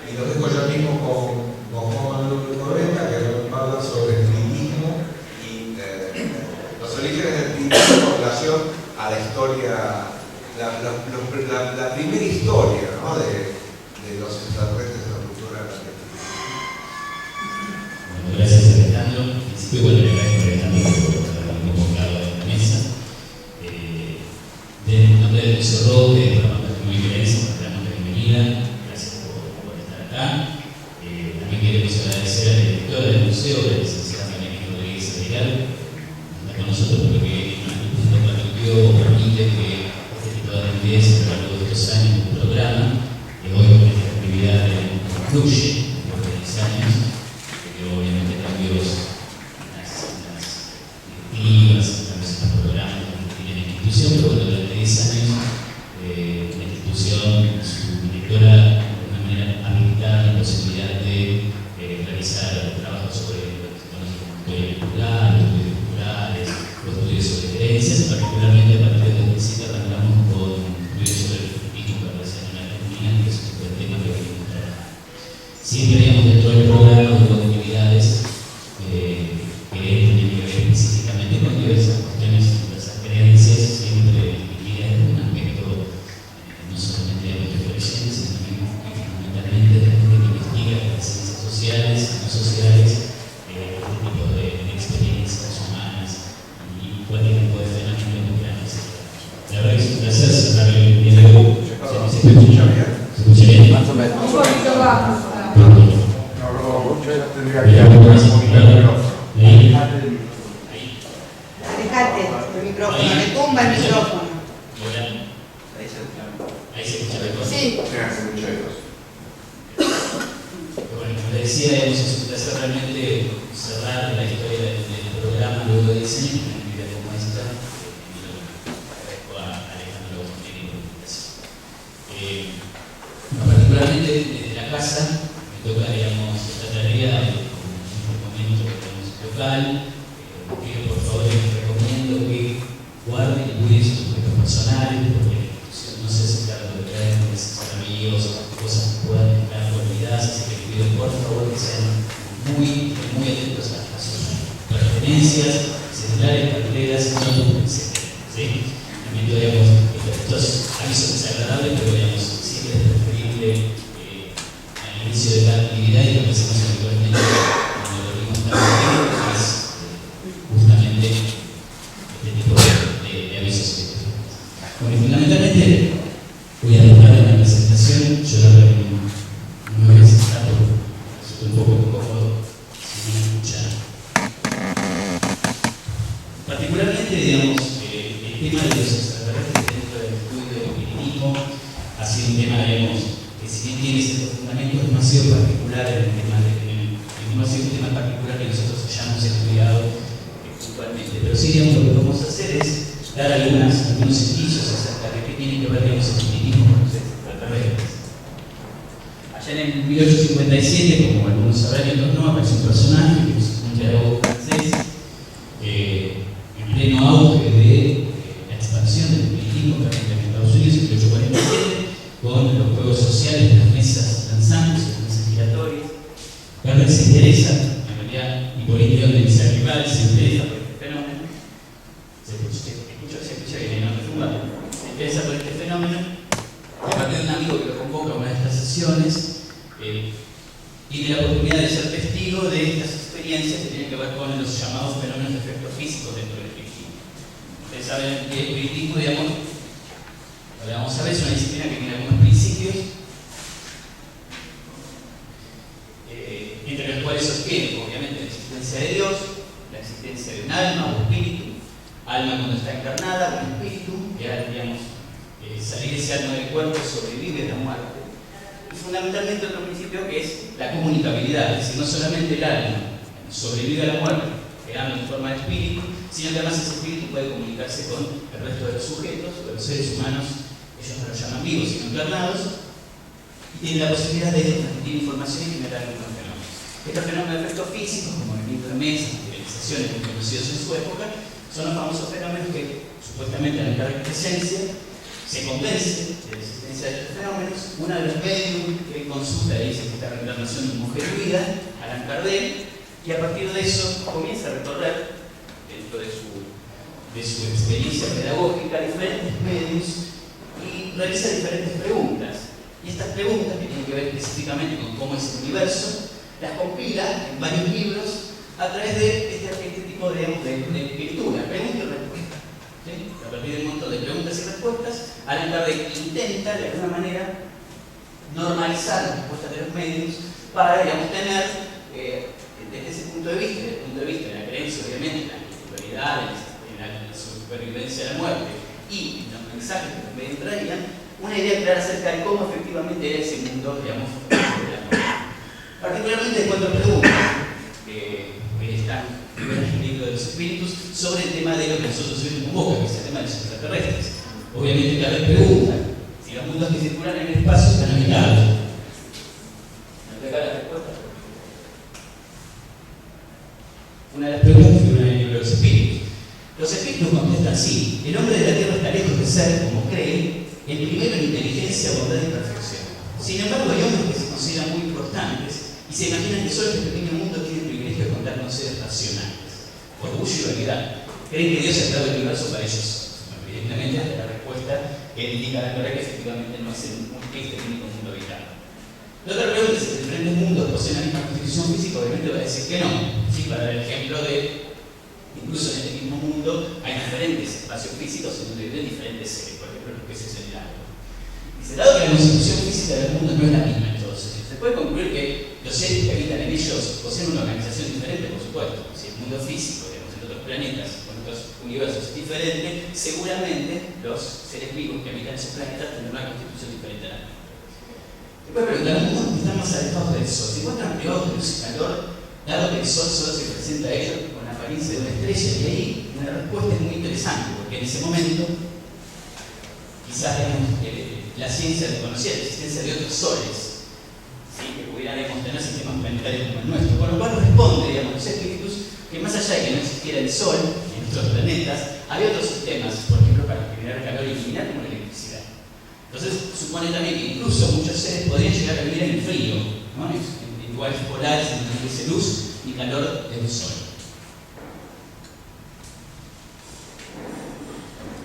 Y los dejo yo mismo con Juan Manuel Correta, que nos habla sobre el espiritismo y los orígenes del espiritismo con relación a la historia, la primera historia, ¿no?, de los extraterrestres de la cultura argentina. Bueno, gracias Alejandro. En principio, bueno, le agradezco a Alejandro por haberme convocado a esta mesa. En nombre del Museo Roque, del programa Patrimonio y Violencia, le damos la bienvenida. Gracias por estar acá. También queremos agradecer a la directora del museo, la licenciada María Rodríguez Aguilar, que está con nosotros porque nos permitió que este tipo de actividades a lo largo de estos años del programa, que hoy con esta actividad concluye por 10 años, que obviamente cambios en las directivas, cambios en los programas que tiene la institución, pero bueno, durante 10 años la institución, su directora, de alguna manera habilitada la posibilidad de realizar trabajos sobre lo que se conoce como historia cultural, estudios culturales, los estudios sobre creencias, particularmente a partir de 2007 arrancamos con estudios sobre el feminismo que aparece en la Argentina, que es un tema que venimos trabajando. Siempre digamos dentro del programa de actividades que tienen que ver específicamente con diversas cuestiones, diversas creencias, siempre dirigidas en un aspecto no solamente de reflexión, sino también fundamentalmente de la gente que investiga las ciencias sociales, no sociales, este tipo de experiencias humanas y cualquier tipo de fenómeno que quieran hacer. La verdad que es un placer cerrar el día de hoy. ¿Se escucha bien? ¿Se escucha bien? Más o menos. Un poquito bajo. No habló mucho, tendría que ir Alejate el micrófono, le tumba el micrófono. Ahí se escucha la cosa. Sí. Bueno, como les decía, es un placer realmente cerrar la historia del programa luego de 10 años con una actividad como esta. Y lo agradezco a Alejandro Agostini por la invitación. Particularmente desde la casa me toca, digamos, esta tarea como un momento que tenemos local. Pido por favor y les recomiendo que guarden y cuiden sus objetos personales, porque no se hace cargo de traer amigos, cosas que puedan estar olvidadas, así que les pido por favor que sean muy atentos a sus pertenencias, celulares, carteras, notebooks, etc. ¿Sí? También digamos, estos avisos desagradables, pero digamos, siempre es preferible al inicio de cada actividad y lo que hacemos habitualmente cuando lo vimos también es justamente este tipo de avisos. Bueno, fundamentalmente voy a dejar en la presentación, yo la verdad que no me voy a sentar porque estoy un poco incómodo si me escuchan. Particularmente, digamos, el tema de los extraterrestres dentro del estudio del espiritismo ha sido un tema, digamos, que si bien tiene ciertos fundamentos, no ha sido particular en el tema no ha sido un tema particular que nosotros hayamos estudiado puntualmente, pero sí, digamos, lo que vamos a hacer es dar algunos indicios acerca de qué tiene que ver, digamos, el espiritismo con los extraterrestres. Allá en el 1857, como algunos sabrán y otros no, aparece un personaje que es un teólogo francés en pleno auge de la expansión del espiritismo que arranca en Estados Unidos en 1847, con los juegos sociales de las mesas danzantes, las mesas giratorias. Garner se interesa, en realidad, y por ahí de Isaac Rival se interesa por este fenómeno. Se escucha bien, no me se interesa por este fenómeno. A partir de un amigo que lo convoca a una de estas sesiones, tiene la oportunidad de ser testigo de estas experiencias que tienen que ver con los llamados fenómenos de efectos físicos dentro del espiritismo. Ustedes saben que el espiritismo, digamos, lo que vamos a ver, es una disciplina que tiene algunos principios entre los cuales sostiene, obviamente, la existencia de Dios, la existencia de un alma o espíritu, alma cuando está encarnada, un espíritu, que al, digamos, salir ese alma del cuerpo sobrevive a la muerte. Y fundamentalmente otro principio que es la comunicabilidad, es decir, no solamente el alma sobrevive a la muerte, quedando en forma de espíritu, sino que además ese espíritu puede comunicarse con el resto de los sujetos, de los seres humanos, ellos no los llaman vivos, sino encarnados, y tienen la posibilidad de transmitir información y generar algunos fenómenos. Estos fenómenos de efectos físicos, como movimiento de mesas, materializaciones muy conocidos en su época, son los famosos fenómenos que supuestamente han característica presencia se convence de la existencia de estos fenómenos. Una de los medios que consulta le dice que esta reencarnación de mujer huida, Allan Kardec, y a partir de eso comienza a recorrer, dentro de su experiencia pedagógica, diferentes medios y realiza diferentes preguntas. Y estas preguntas, que tienen que ver específicamente con cómo es el universo, las compila en varios libros a través de este tipo de escritura, pregunta y respuesta. ¿Sí? A partir de un montón de preguntas y respuestas, Allan Kardec intenta de alguna manera normalizar las respuestas de los medios para, digamos, tener, desde ese punto de vista, desde el punto de vista de la creencia, obviamente, en la espiritualidad, en la supervivencia de la muerte y en los mensajes que los medios traían, una idea clara acerca de cómo efectivamente era ese mundo, digamos, de la muerte. Particularmente de cuatro preguntas que están en el libro de los espíritus sobre el tema de lo que nosotros hoy nos convoca, que es el tema de los extraterrestres. Obviamente cada vez pregunta si los mundos que circulan en el espacio están habitados. ¿No te acá la respuesta? Una de las preguntas figura en el libro de los espíritus. Los espíritus contestan sí, el hombre de la Tierra está lejos de ser, como cree, el primero en inteligencia, bondad y perfección. Sin embargo, hay hombres que se consideran muy importantes y se imaginan que solo este pequeño mundo tiene el privilegio de contar con seres racionales. Orgullo y vanidad. Creen que Dios ha creado el universo para ellos. Evidentemente, ante la respuesta, él indica a la que efectivamente no es este único mundo habitado. La otra pregunta es si diferentes mundos poseen la misma constitución física, obviamente va a decir que no. Sí, para dar el ejemplo de, incluso en este mismo mundo, hay diferentes espacios físicos en donde viven diferentes seres, por ejemplo, los peces en el agua. Dice, dado que la constitución física del mundo no es la misma en todos ellos, se puede concluir que los seres que habitan en ellos poseen una organización diferente, por supuesto. Si el mundo físico, digamos, en otros planetas, en otros universos es diferente, seguramente los seres vivos que habitan esos planetas tendrán una constitución diferente a la nuestra. Se puede preguntar, ¿los mundos que están más alejados del Sol se encuentran privados de luz y calor, dado que el Sol solo se presenta a ellos con la apariencia de una estrella? Y ahí una respuesta es muy interesante, porque en ese momento quizás la ciencia desconocía la existencia de otros soles, ¿sí?, que pudieran tener sistemas planetarios como el nuestro, con lo cual responde, digamos, los espíritus que más allá de que no existiera el Sol en nuestros planetas, había otros sistemas, por ejemplo, para generar calor y iluminar, como la electricidad. Entonces supone también que incluso muchos seres podrían llegar a vivir en el frío, ¿no?, en lugares polares en donde hubiese luz y calor del Sol.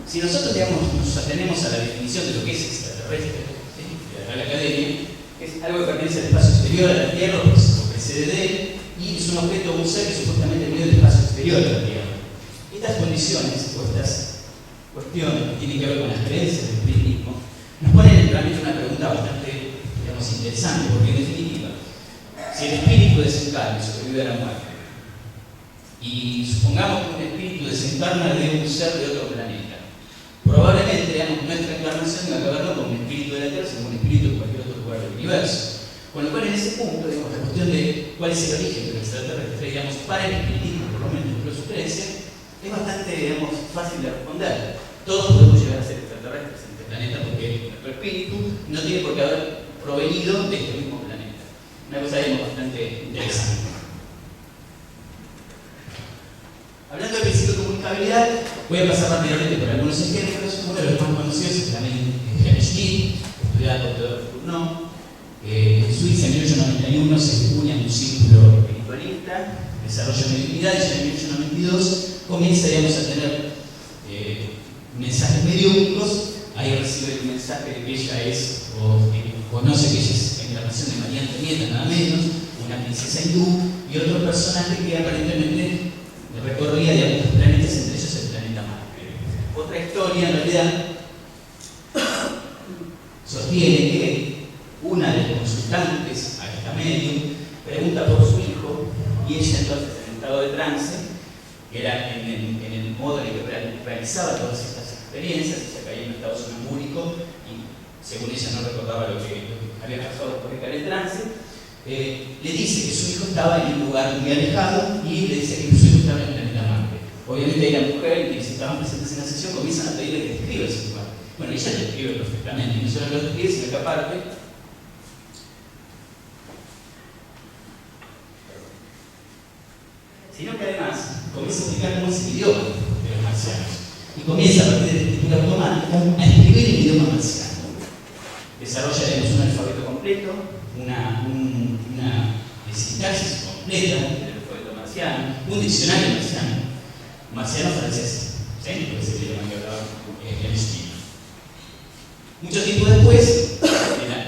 Si nosotros, digamos, nos atenemos a la definición de lo que es extraterrestre, ¿sí?, de la Real Academia, es algo que pertenece al espacio exterior a la Tierra o precede de él, y es un objeto, un ser que supuestamente vive del espacio exterior a la Tierra. Estas condiciones o estas cuestiones que tienen que ver con las creencias del espiritismo nos ponen realmente una pregunta bastante, digamos, interesante, porque en definitiva, si el espíritu desencarna y sobrevive a la muerte, y supongamos que un espíritu desencarna de un ser de otro planeta, probablemente, digamos, nuestra encarnación no va a acabar con un espíritu de la Tierra, sino con un espíritu de cualquier otro lugar del universo. Con lo cual, en ese punto, digamos, la cuestión de cuál es el origen del extraterrestre, digamos, para el espiritismo, por lo menos dentro de su creencia, es bastante, digamos, fácil de responder. Todos podemos llegar a ser extraterrestres en este planeta porque nuestro espíritu no tiene por qué haber provenido de este mismo planeta. Una cosa, digamos, bastante interesante. Hablando del principio de comunicabilidad, voy a pasar rápidamente por algunos ejemplos. Uno de los más conocidos es también Helmut Schmidt, estudiado por Cournot. En Suiza, en 1891, se une a un círculo espiritualista, desarrolla mediunidad, y ya en 1892 comienza, digamos, a tener mensajes mediúnicos. Ahí recibe el mensaje de que ella es, o conoce que ella es la encarnación de María Antonieta, nada menos, una princesa hindú, y otro personaje que aparentemente recorría de algunos planetas, entre ellos el planeta Marte. Otra historia, en realidad, sostiene que una de las consultantes a esta medium pregunta por su hijo, y ella entonces, en estado de trance, que era en el modo en el que realizaba todas estas experiencias, ella caía en un estado sonambúlico y según ella no recordaba lo que había pasado después de caer en trance, le dice que su hijo estaba en un lugar muy alejado y le dice que su hijo estaba en el planeta Marte. Obviamente ahí la mujer y quienes estaban presentes en la sesión comienzan a pedirle que describa ese lugar. Bueno, ella lo describe perfectamente, y no solo lo describe, sino que aparte sino que además comienza a explicar cómo es el idioma de los marcianos. y comienza a partir de la escritura automática a escribir en idioma marciano. Desarrolla un alfabeto completo, una sintaxis completa del alfabeto marciano, un diccionario marciano francés, ¿sí? Porque es el idioma que hablaba en China. Mucho tiempo después,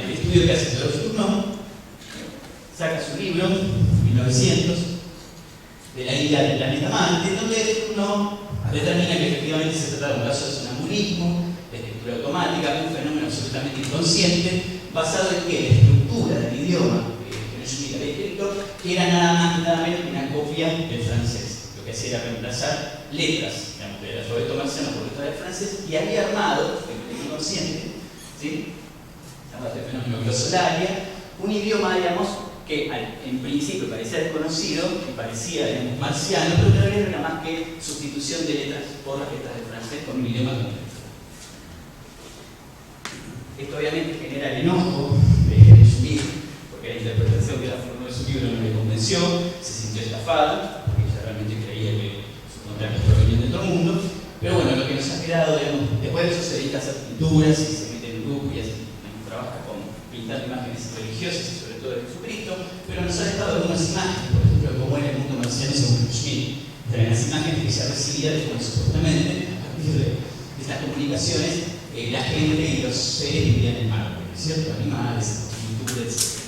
el estudio que hace Theodore Fourneau saca su libro, 1900, de la idea del planeta Marte, donde Fourneau determina que efectivamente se trata de un caso de sonambulismo, de escritura automática, un fenómeno absolutamente inconsciente, basado en que la estructura del idioma que Schmitt había escrito era nada más y nada menos que una copia del francés. Lo que hacía era reemplazar letras, digamos, del alfabeto marciano por letras del francés, y había armado, en el inconsciente, ¿sí? Este fenómeno glosolaria, un idioma, digamos, que en principio parecía desconocido y parecía, digamos, marciano, pero en realidad no era más que sustitución de letras por las letras del francés con un idioma completo. Esto obviamente genera el enojo de Schmitt, porque la interpretación que da Fourneau de su libro no le convenció, se sintió estafado, porque ella realmente creía que sus contactos provenían de todo el mundo. Pero bueno, lo que nos ha quedado, digamos, después de eso se dedica a hacer pinturas y se mete en un grupo y trabaja con pintar imágenes religiosas y sobre todo de Jesucristo, pero nos ha dejado algunas imágenes, por ejemplo, de cómo era el mundo marciano según Schmitt. Entre las imágenes que se recibía de cómo supuestamente, a partir de estas comunicaciones, la gente y los seres vivían en Marte, ¿cierto? Animales, pinturas, etc.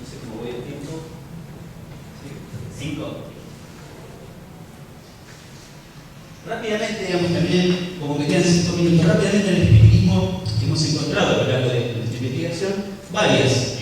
No sé cómo voy el tiempo. ¿Sí? 5. Rápidamente, digamos, también, como me quedan 5 minutos, rápidamente en el espiritismo hemos encontrado a lo largo de nuestra investigación varias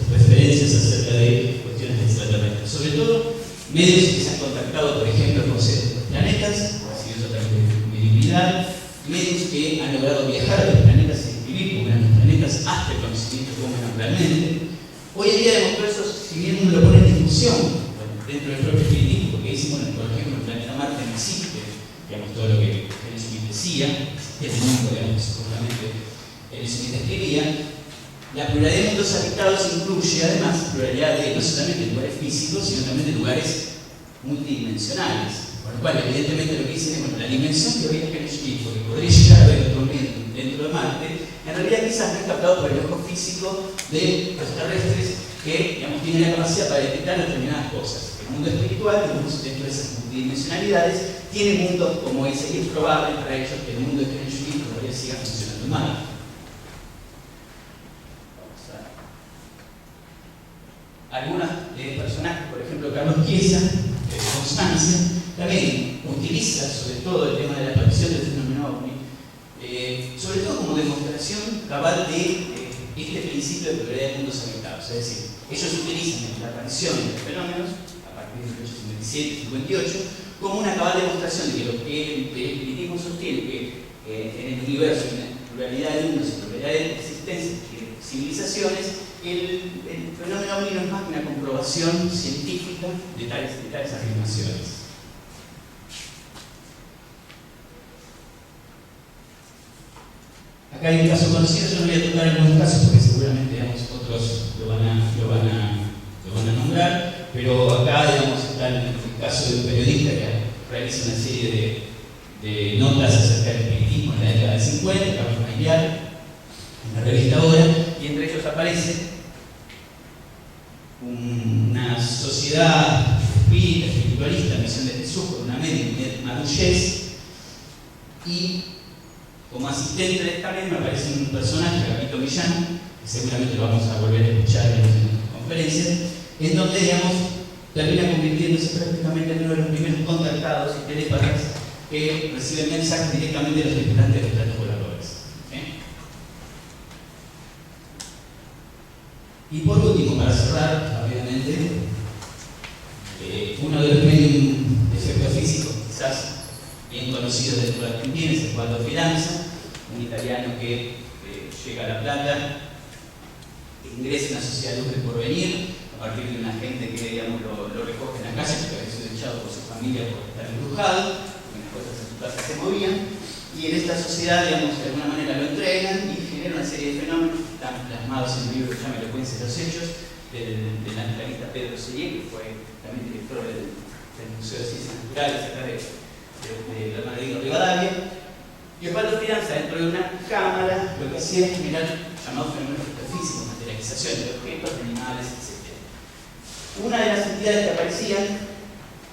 referencias acerca de cuestiones extraterrestres. Sobre todo, medios que se han contactado, por ejemplo, con seres de los planetas, recibidos a través de mediunidad, medios que han logrado viajar a los planetas y escribir cómo eran los planetas hasta el conocimiento de cómo eran realmente. Hoy en día demostró eso, si bien uno lo pone en discusión dentro del propio espiritismo, porque dicen, bueno, por ejemplo, el planeta Marte no existe, digamos, todo lo que Schmitt decía, el mundo, digamos, que supuestamente Schmitt escribía. La pluralidad de mundos habitados incluye además pluralidad de no solamente de lugares físicos, sino también de lugares multidimensionales. Con lo cual, evidentemente, lo que dicen es, bueno, la dimensión que había en Schmitt, porque podría llegar a ver otro ambiente dentro de Marte, en realidad quizás no es captado por el ojo físico de los terrestres que, digamos, tienen la capacidad para detectar determinadas cosas. El mundo espiritual, digamos, dentro de esas multidimensionalidades, tiene mundos como ese, y es probable para ellos que el mundo de Schmitt todavía siga funcionando mal. Algunos personajes, por ejemplo Carlos Chiesa, de Constancia, también utiliza sobre todo el tema de la aparición del fenómeno ovni, sobre todo como demostración cabal de este principio de pluralidad de mundos habitados. Es decir, ellos utilizan la aparición de los fenómenos a partir de 1857-58 como una cabal demostración de que lo que el espiritismo sostiene, que en el universo hay una pluralidad de mundos y pluralidad de existencias y de civilizaciones, el fenómeno ovni no es más que una comprobación científica de tales afirmaciones. Acá hay un caso conocido, yo no voy a tocar algunos casos porque seguramente, digamos, otros lo van a nombrar, pero acá, digamos, está el caso de un periodista que realiza una serie de notas acerca del espiritismo en la década del 50, Carlos Maillard, en la revista Hora, y entre ellos aparece una sociedad espiritualista, Misión de Jesús, con una médium, Madullés, y como asistente de esta misma aparece un personaje, Gabito Millán, que seguramente lo vamos a volver a escuchar en las conferencias, en donde, digamos, termina convirtiéndose prácticamente en uno de los primeros contactados y telépatas que reciben mensajes directamente de los tripulantes de los platos voladores. Y por último, para cerrar rápidamente, uno de los medios de efecto físico, quizás bien conocido dentro de Argentina, es Osvaldo Fidanza, un italiano que llega a La Plata, ingresa en la Sociedad Luz del Porvenir, a partir de una gente que, digamos, lo recoge en la calle porque había sido echado por su familia por estar embrujado, porque las cosas en su casa se movían, y en esta sociedad, digamos, de alguna manera lo entregan y genera una serie de fenómenos que están plasmados en un libro que se llama Elocuencia de los Hechos, del naturalista Pedro Sellé, que fue también director del del Museo de Ciencias Naturales, acá de Bernardino Rivadavia. Y Osvaldo Fidanza, dentro de una cámara, lo que hacía es mirar llamados fenómenos físicos, materialización de objetos, de animales, etc. Una de las entidades que aparecían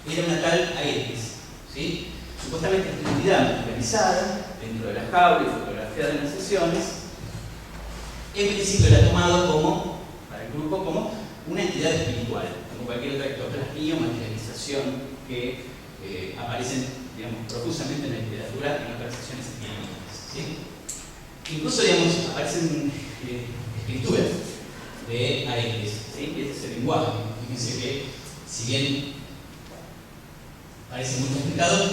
era una tal Aedes, ¿sí? Supuestamente esta entidad organizada dentro de la jaula y fotografiada en las sesiones, en principio era tomado como, para el grupo, como una entidad espiritual, como cualquier otra ectoplasmia o materialización que aparecen, digamos, profusamente en la literatura en otras secciones científicas, ¿sí? Incluso, digamos, aparecen escrituras de Aedes, ¿sí? Y este es el lenguaje. Fíjense que, si bien parece muy complicado,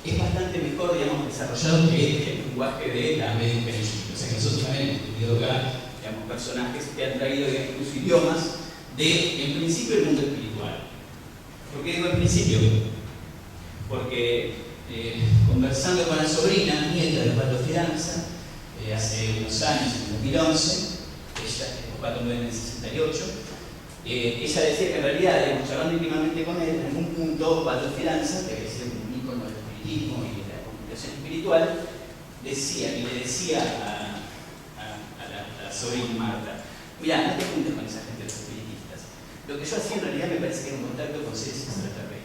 es bastante mejor, digamos, desarrollado que el lenguaje de la Medium Pennsylvania. O sea que nosotros también hemos tenido acá, digamos, personajes que han traído incluso idiomas de, en principio, el mundo espiritual. ¿Por qué digo en principio? Porque conversando con la sobrina, nieta de Osvaldo Fidanza, hace unos años, en 2011, Osvaldo muere en el 68, ella decía que en realidad, digamos, charlando íntimamente con él, en algún punto Osvaldo Fidanza, que había sido un ícono del espiritismo y de la comunicación espiritual, decía, y le decía a la sobrina Marta: mira, no te juntes con esa gente de los espiritistas. Lo que yo hacía en realidad me parece que era un contacto con seres extraterrestres.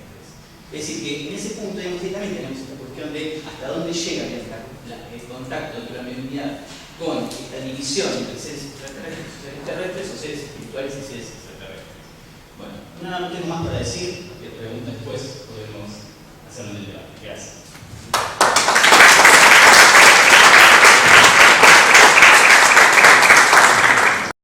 Es decir, que en ese punto, digamos, también tenemos esta cuestión de hasta dónde llega el contacto de la mediunidad con esta división entre seres extraterrestres y seres terrestres, o seres espirituales y seres extraterrestres. Bueno, no tengo más para decir, que preguntas después podemos hacerlo en el debate. Gracias.